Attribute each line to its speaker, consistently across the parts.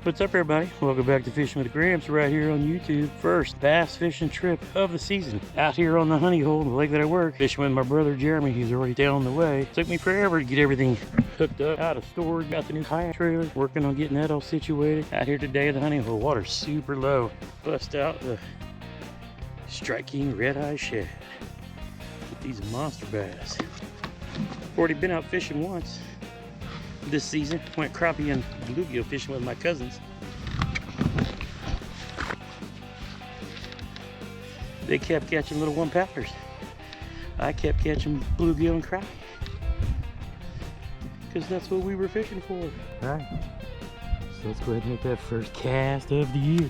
Speaker 1: What's up, everybody? Welcome back to Fishing with Gramps right here on YouTube. First bass fishing trip of the season. Out here on the honey hole, the lake that I work. Fishing with my brother Jeremy. He's already down the way. Took me forever to get everything hooked up, out of storage. Got the new kayak trailer. Working on getting that all situated. Out here today at the honey hole. Water's super low. Bust out the Strike King red eye shad. Get these monster bass. Already been out fishing once this season. Went crappie and bluegill fishing with my cousins. They kept catching little 1-pounders. I kept catching bluegill and crappie, because that's what we were fishing for. All right, so let's go ahead and make that first cast of the year.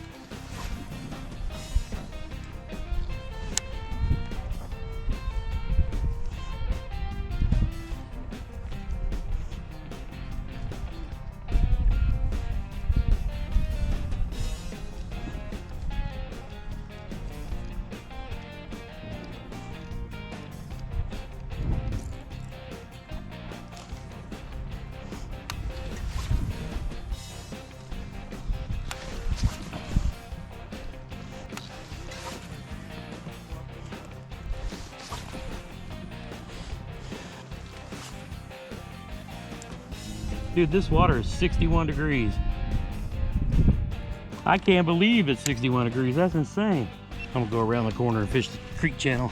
Speaker 1: Dude, this water is 61 degrees. I can't believe it's 61 degrees. That's insane. I'm gonna go around the corner and fish the creek channel.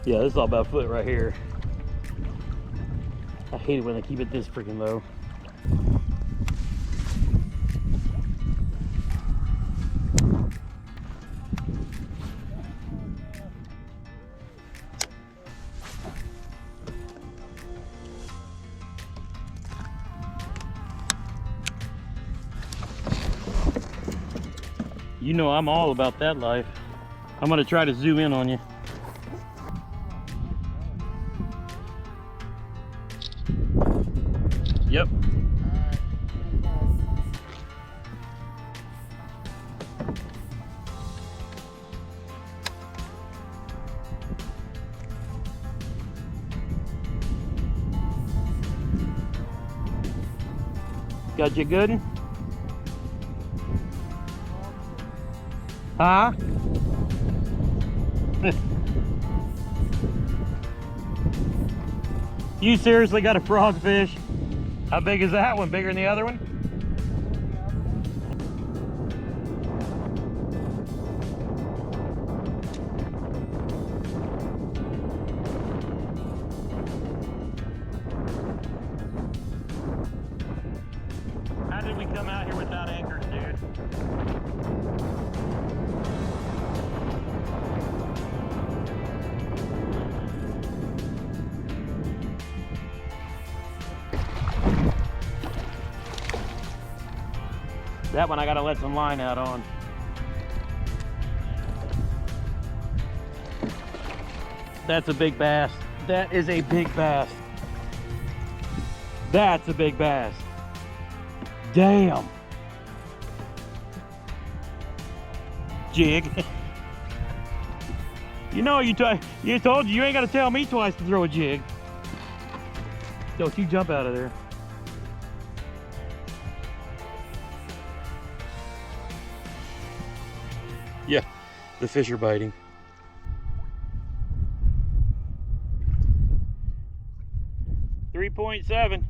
Speaker 1: Yeah, this is all about a foot right here. I hate it when they keep it this freaking low. You know I'm all about that life. I'm gonna try to zoom in on you. Yep. Got you good one? Huh? You seriously got a frogfish? How big is that one? Bigger than the other one? How did we come out here without anchors, dude? That one I gotta let some line out on. That's a big bass. That is a big bass. That's a big bass. Damn. Jig. You know, you told you ain't gotta tell me twice to throw a jig. Don't you jump out of there. Yeah, the fish are biting. .7.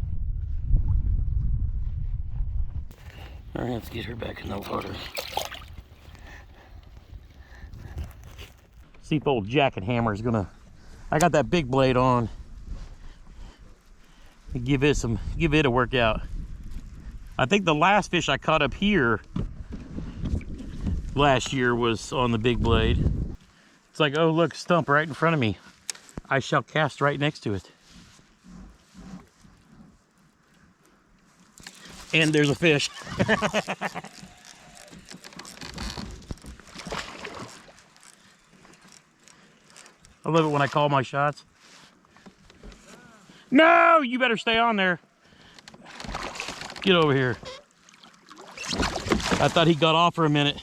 Speaker 1: All right, let's get her back in the water. See if old jacket hammer is gonna. I got that big blade on. Give it a workout. I think the last fish I caught up here last year was on the Big Blade. It's like, oh look, stump right in front of me. I shall cast right next to it. And there's a fish. I love it when I call my shots. No, you better stay on there. Get over here. I thought he got off for a minute.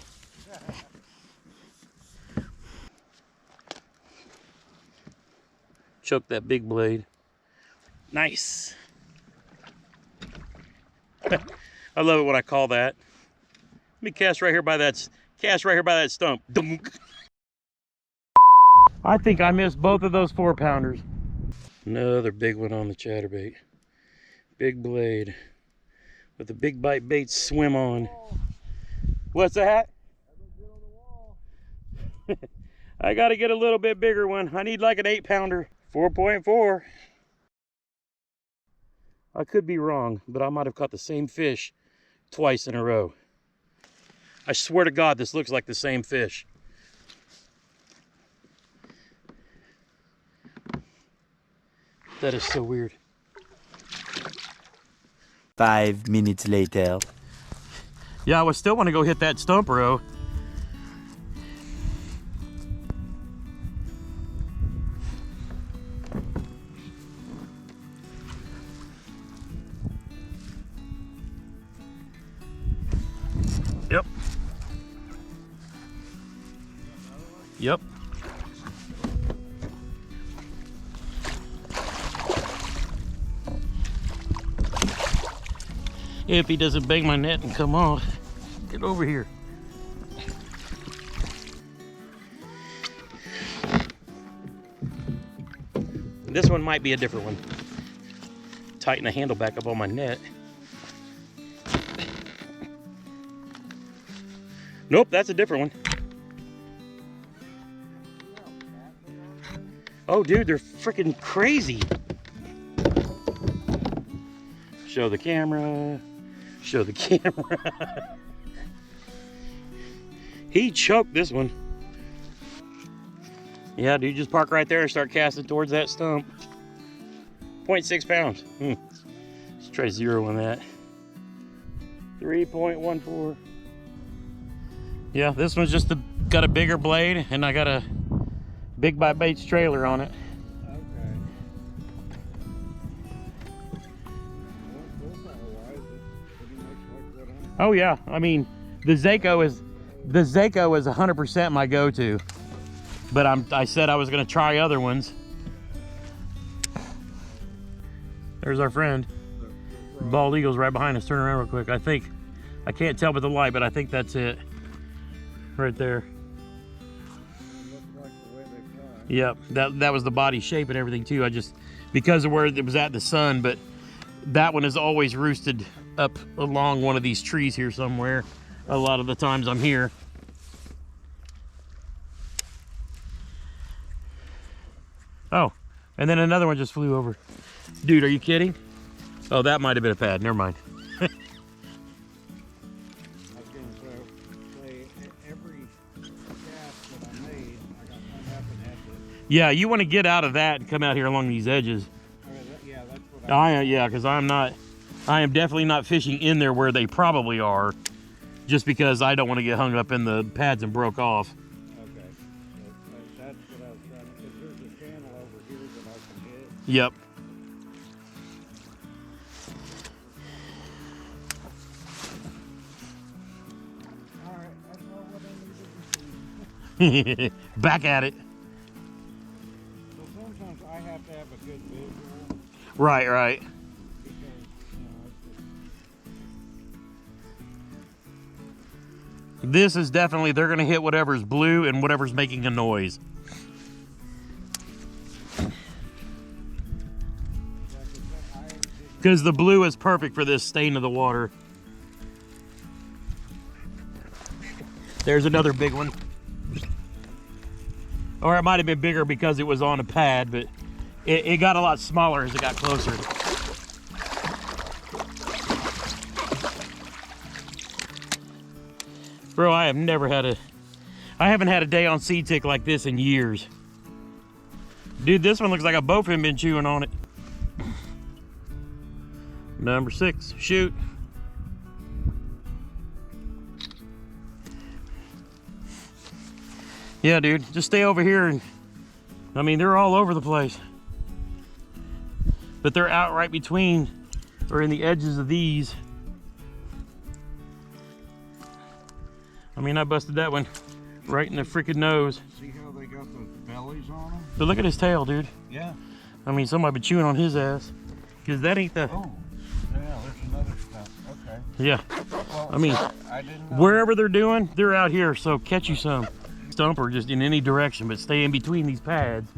Speaker 1: Choke that big blade. Nice. I love it when I call that. Let me cast right here by that stump. I think I missed both of those 4-pounders. Another big one on the chatterbait. Big blade with the big bite bait swim on. What's that? I gotta get a little bit bigger one. I need like an 8-pounder. 4.4. I could be wrong, but I might have caught the same fish twice in a row. I swear to God, this looks like the same fish. That is so weird.
Speaker 2: 5 minutes later.
Speaker 1: Yeah, I still want to go hit that stump row. Yep. Yep. If he doesn't bang my net and come off, get over here. This one might be a different one. Tighten the handle back up on my net. Nope, that's a different one. Oh, dude, they're freaking crazy. Show the camera. Show the camera. He choked this one. Yeah, dude, just park right there and start casting towards that stump. 0.6 pounds. Let's try 0 on that. 3.14. Yeah, this one's just got a bigger blade, and I got a Big Bite Baits trailer on it. Oh yeah, I mean the Zako is 100% my go-to, but I said I was gonna try other ones. There's our friend. Bald eagle's right behind us. Turn around real quick. I can't tell with the light, but I think that's it. Right there. Yep, that was the body shape and everything too. I just, because of where it was at the sun, but that one is always roosted up along one of these trees here somewhere. A lot of the times I'm here. Oh, and then another one just flew over. Dude, are you kidding? Oh, that might have been a pad. Never mind. Yeah, you want to get out of that and come out here along these edges.
Speaker 3: Yeah, that's what
Speaker 1: Yeah, because I am definitely not fishing in there where they probably are, just because I don't want to get hung up in the pads and broke off.
Speaker 3: Okay, that's what I was trying to, because there's a channel over here that I can hit.
Speaker 1: Yep.
Speaker 3: All right, that's all what I needed to see.
Speaker 1: Back at it.
Speaker 3: Sometimes I have to have a good visual.
Speaker 1: Right.
Speaker 3: Because,
Speaker 1: This is definitely, they're going to hit whatever's blue and whatever's making a noise. Because the blue is perfect for this stain of the water. There's another big one. Or it might have been bigger because it was on a pad, but it got a lot smaller as it got closer. Bro, I haven't had a day on seed tick like this in years. Dude, this one looks like a bowfin been chewing on it. Number 6, shoot. Yeah, dude, just stay over here and, I mean, they're all over the place. But they're out right between, or in the edges of these. I mean, I busted that one right in the freaking nose.
Speaker 3: See how they got the bellies on them?
Speaker 1: But look at his tail, dude.
Speaker 3: Yeah.
Speaker 1: I mean, somebody been chewing on his ass. Because that ain't the...
Speaker 3: Oh, yeah, there's another stuff. Okay.
Speaker 1: Yeah.
Speaker 3: Well,
Speaker 1: I mean,
Speaker 3: I didn't know.
Speaker 1: wherever they're doing, they're out here, so catch you some. Stump or just in any direction, but stay in between these pads.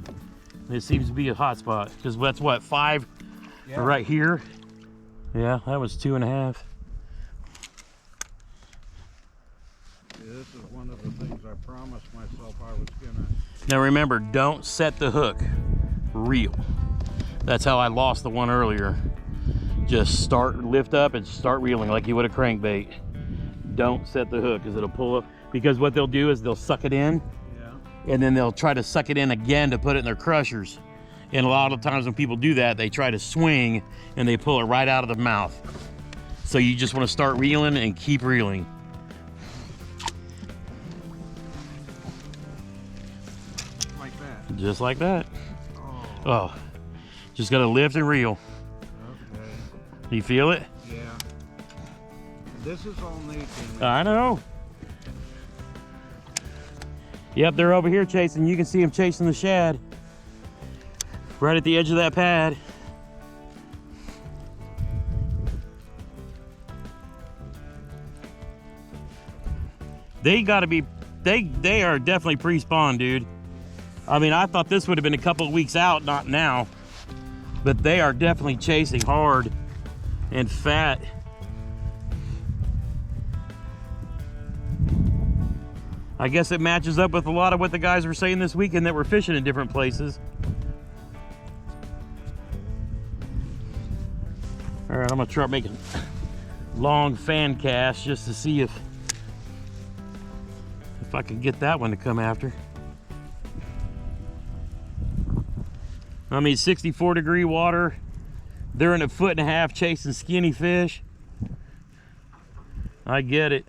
Speaker 1: It seems to be a hot spot. Because that's what, 5
Speaker 3: Yeah.
Speaker 1: right here? Yeah, that was 2.5.
Speaker 3: Yeah, this is one of the things I promised myself I was gonna.
Speaker 1: Now remember, don't set the hook reel. That's how I lost the one earlier. Just lift up and start reeling like you would a crankbait. Don't set the hook because it'll pull up. Because what they'll do is they'll suck it in,
Speaker 3: Yeah.
Speaker 1: and then they'll try to suck it in again to put it in their crushers. And a lot of times when people do that, they try to swing and they pull it right out of the mouth. So you just want to start reeling and keep reeling.
Speaker 3: Like that.
Speaker 1: Just like that.
Speaker 3: Oh,
Speaker 1: Oh, just gotta lift and reel.
Speaker 3: okay.
Speaker 1: You feel it?
Speaker 3: Yeah. This is all new to me.
Speaker 1: I know. Yep, they're over here chasing. You can see them chasing the shad. Right at the edge of that pad. They gotta be, they are definitely pre-spawn, dude. I mean, I thought this would have been a couple of weeks out, not now. But they are definitely chasing hard and fat. I guess it matches up with a lot of what the guys were saying this weekend that were fishing in different places. All right, I'm gonna try making long fan casts just to see if I can get that one to come after. I mean, 64-degree water. They're in 1.5 feet chasing skinny fish. I get it.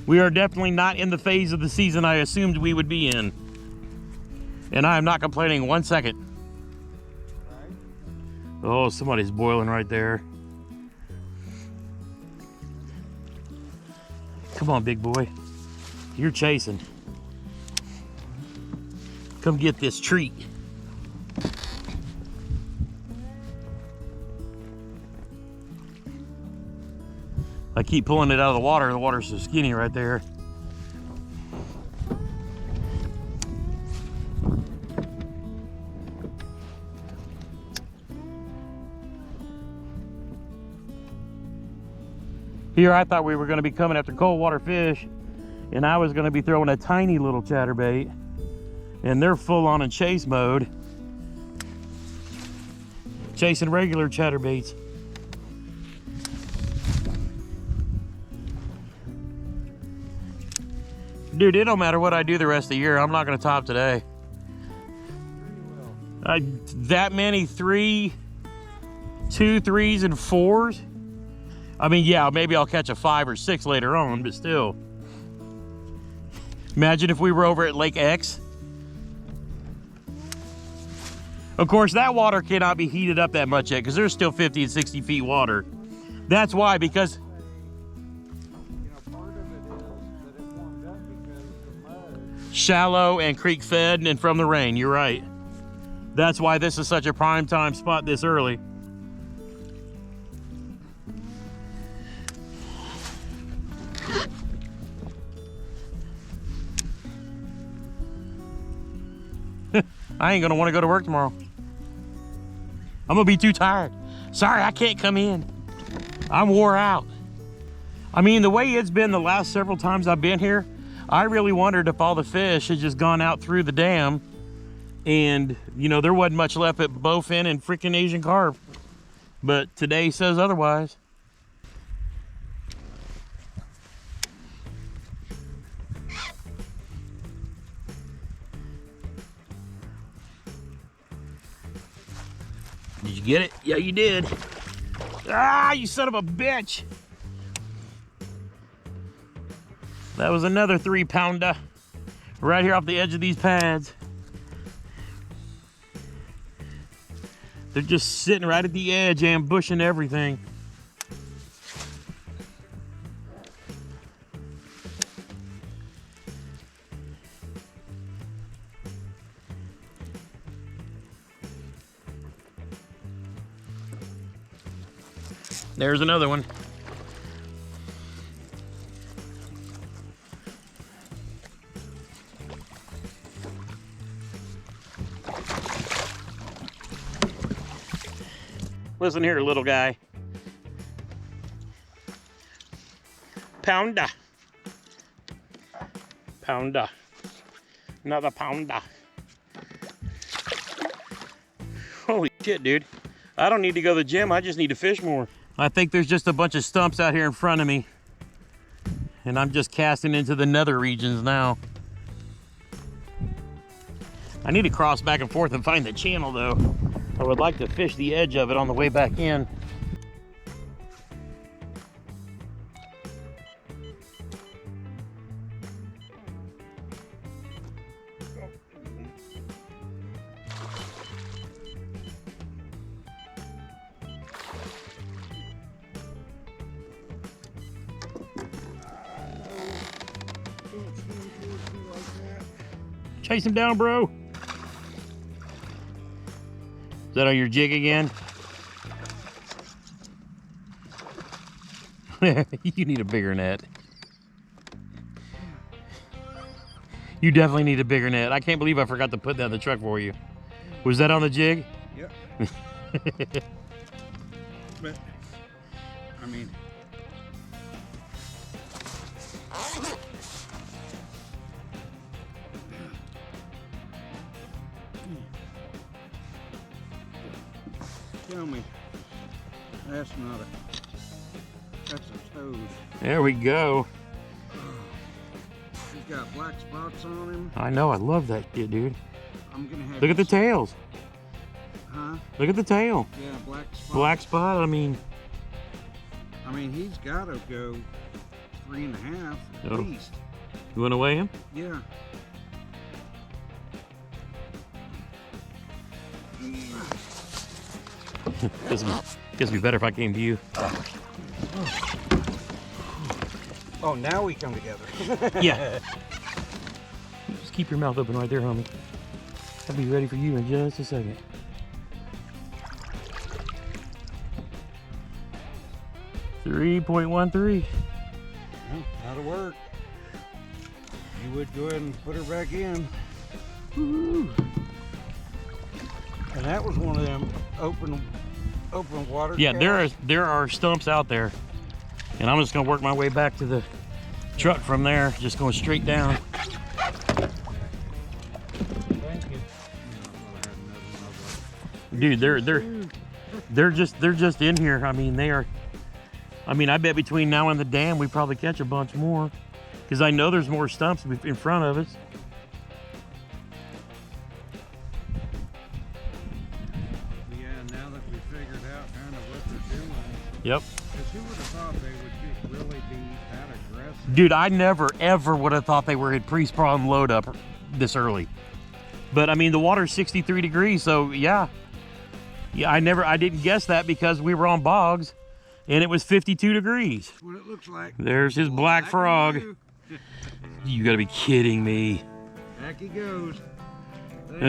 Speaker 1: We are definitely not in the phase of the season I assumed we would be in. And I am not complaining 1 second. Oh, somebody's boiling right there. Come on, big boy. You're chasing. Come get this treat. I keep pulling it out of the water's so skinny right there. Here I thought we were going to be coming after cold water fish, and I was going to be throwing a tiny little chatterbait, and they're full on in chase mode, chasing regular chatterbaits. Dude, it don't matter what I do the rest of the year, I'm not going to top today. That many 2 3s and 4s. I mean, yeah, maybe I'll catch a 5 or 6 later on, but still. Imagine if we were over at Lake X. Of course, that water cannot be heated up that much yet because there's still 50 and 60 feet water. That's why, because...
Speaker 3: You know, part of it is that it warmed up because the mud.
Speaker 1: Shallow and creek fed and from the rain, you're right. That's why this is such a prime time spot this early. I ain't gonna want to go to work tomorrow. I'm gonna be too tired. Sorry, I can't come in. I'm wore out. I mean, the way it's been the last several times I've been here, I really wondered if all the fish had just gone out through the dam and, you know, there wasn't much left at bowfin and freaking Asian carp. But today says otherwise. Did you get it? Yeah, you did. Ah, you son of a bitch. That was another 3-pounder right here off the edge of these pads. They're just sitting right at the edge, ambushing everything. There's another one. Listen here, little guy. Pounder. Pounder. Another pounder. Holy shit, dude. I don't need to go to the gym. I just need to fish more. I think there's just a bunch of stumps out here in front of me. And I'm just casting into the nether regions now. I need to cross back and forth and find the channel though. I would like to fish the edge of it on the way back in. Chase him down, bro. Is that on your jig again? You need a bigger net. You definitely need a bigger net. I can't believe I forgot to put that in the truck for you. Was that on the jig?
Speaker 3: Yep. But, I mean, tell me, that's not a, that's a toad.
Speaker 1: There we go.
Speaker 3: He's got black spots on him.
Speaker 1: I know, I love that shit, dude.
Speaker 3: I'm gonna have
Speaker 1: Look at the
Speaker 3: to-
Speaker 1: tails.
Speaker 3: Huh?
Speaker 1: Look at the tail.
Speaker 3: Yeah, black spots.
Speaker 1: Black spot, I mean.
Speaker 3: I mean, he's gotta go 3.5 at
Speaker 1: Oh.
Speaker 3: least.
Speaker 1: You wanna weigh him?
Speaker 3: Yeah.
Speaker 1: Guess be better if I came to you.
Speaker 3: Oh, now we come together.
Speaker 1: Yeah. Just keep your mouth open right there, homie. I'll be ready for you in just a second. $3.13.
Speaker 3: Well, that'll work. You would go ahead and put her back in.
Speaker 1: Woo.
Speaker 3: And that was one of them open water.
Speaker 1: Yeah,
Speaker 3: casts.
Speaker 1: there are stumps out there. And I'm just gonna work my way back to the truck from there, just going straight down.
Speaker 3: Thank you.
Speaker 1: Dude, they're just in here. I mean, they are. I mean, I bet between now and the dam we probably catch a bunch more, because I know there's more stumps in front of us.
Speaker 3: Yeah, now that we figured out kind of what they're doing.
Speaker 1: Yep.
Speaker 3: Because who would have thought they would really be that aggressive?
Speaker 1: Dude, I never ever would have thought they were at pre-spawn load up this early. But I mean, the water's 63 degrees, so yeah. Yeah, I didn't guess that because we were on bogs and it was 52 degrees.
Speaker 3: That's what it looks like.
Speaker 1: There's his black frog. You gotta be kidding me.
Speaker 3: Back he goes.
Speaker 1: Ugh.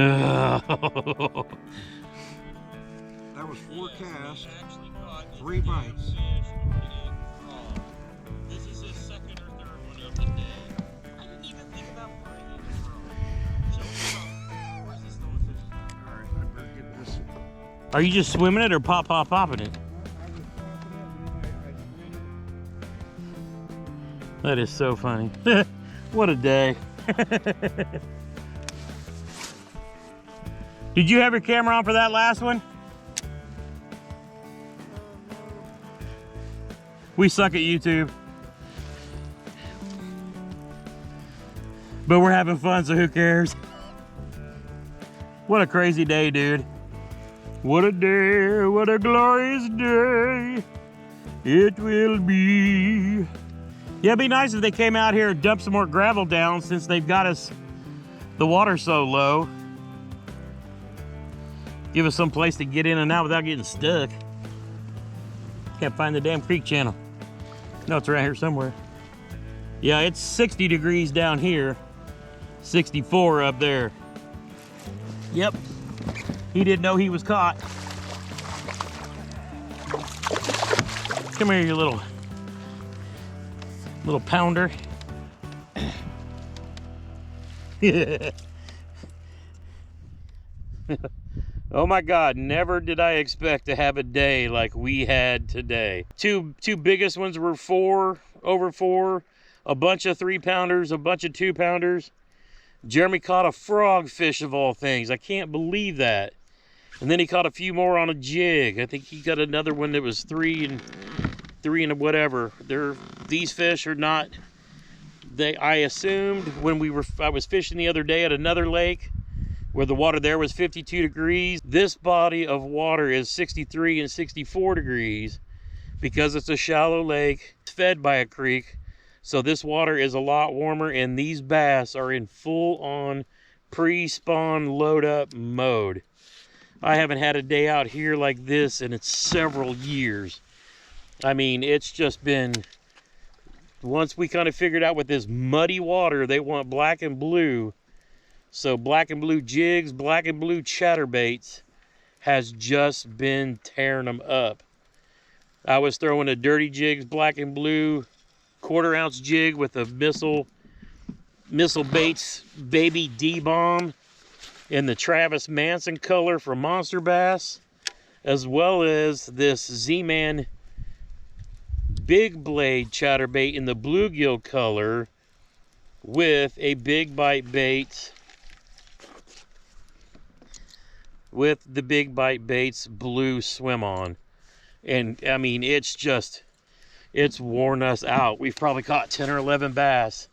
Speaker 3: That was 4 casts, 3 bites.
Speaker 1: This is his second or third one of the day. I didn't even think about bringing it. Where's this little fish?
Speaker 3: All right, I better get this.
Speaker 1: Are you just swimming it or popping it? That is so funny. What a day. Did you have your camera on for that last one? We suck at YouTube. But we're having fun, so who cares? What a crazy day, dude. What a day, what a glorious day it will be. Yeah, it'd be nice if they came out here and dumped some more gravel down since they've got us the water so low. Give us some place to get in and out without getting stuck. Can't find the damn creek channel. No, it's around here somewhere. Yeah, it's 60 degrees down here, 64 up there. Yep, he didn't know he was caught. Come here, you little pounder. Oh my God, never did I expect to have a day like we had today. Two biggest ones were over 4, a bunch of 3-pounders, a bunch of 2-pounders. Jeremy caught a frog fish of all things. I can't believe that. And then he caught a few more on a jig. I think he got another one that was 3 and whatever. These fish are not, I assumed when I was fishing the other day at another lake where the water there was 52 degrees. This body of water is 63 and 64 degrees because it's a shallow lake. It's fed by a creek. So this water is a lot warmer, and these bass are in full-on pre-spawn load-up mode. I haven't had a day out here like this in several years. I mean, it's just been, once we kind of figured out with this muddy water, they want black and blue. So black and blue jigs, black and blue chatterbaits has just been tearing them up. I was throwing a Dirty Jigs black and blue 1/4 ounce jig with a Missile Baits Baby D-Bomb in the Travis Manson color from Monster Bass, as well as this Z-Man Big Blade Chatterbait in the bluegill color with a Big Bite Baits, with the Big Bite Baits blue swim on. And I mean, it's worn us out. We've probably caught 10 or 11 bass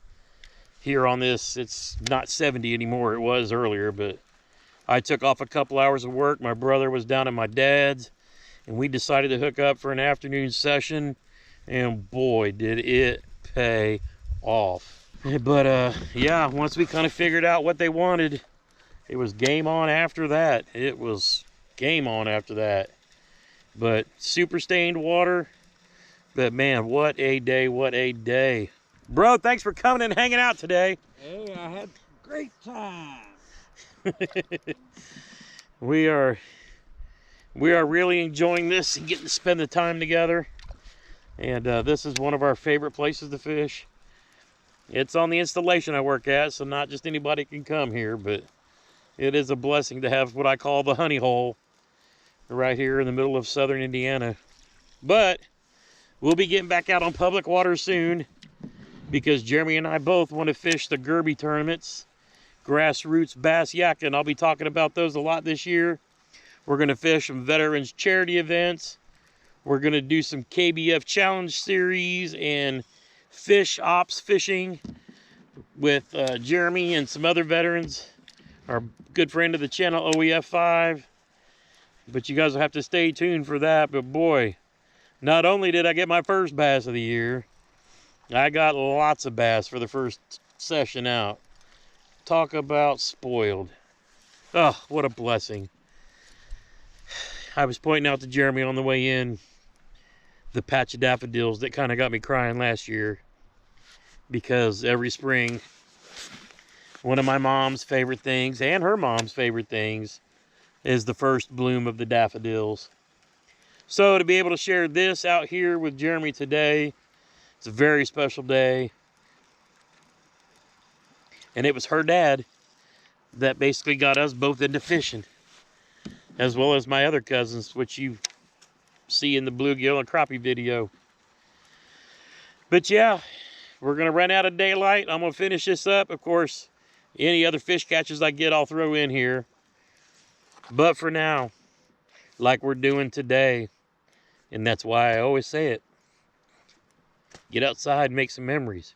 Speaker 1: here on this. It's not 70 anymore. It was earlier, but I took off a couple hours of work. My brother was down at my dad's, and we decided to hook up for an afternoon session, and boy, did it pay off. But yeah, once we kind of figured out what they wanted, it was game on after that. It was game on after that. But super stained water. But man, what a day, what a day. Bro, thanks for coming and hanging out today.
Speaker 3: Hey, I had a great time.
Speaker 1: We are really enjoying this and getting to spend the time together. And this is one of our favorite places to fish. It's on the installation I work at, so not just anybody can come here, but it is a blessing to have what I call the honey hole right here in the middle of southern Indiana. But we'll be getting back out on public water soon because Jeremy and I both want to fish the Gerby tournaments, grassroots bass yakking. I'll be talking about those a lot this year. We're going to fish some veterans charity events. We're going to do some KBF challenge series and fish ops fishing with Jeremy and some other veterans, our good friend of the channel, OEF5. But you guys will have to stay tuned for that. But boy, not only did I get my first bass of the year, I got lots of bass for the first session out. Talk about spoiled. Oh, what a blessing. I was pointing out to Jeremy on the way in the patch of daffodils that kind of got me crying last year, because every spring, one of my mom's favorite things and her mom's favorite things is the first bloom of the daffodils. So to be able to share this out here with Jeremy today, it's a very special day. And it was her dad that basically got us both into fishing, as well as my other cousins, which you see in the bluegill and crappie video. But yeah, we're gonna run out of daylight. I'm gonna finish this up. Of course, any other fish catches I get, I'll throw in here. But for now, like we're doing today, and that's why I always say it, get outside and make some memories.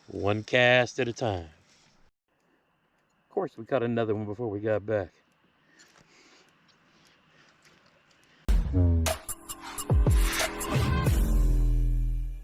Speaker 1: One cast at a time. Of course, we caught another one before we got back.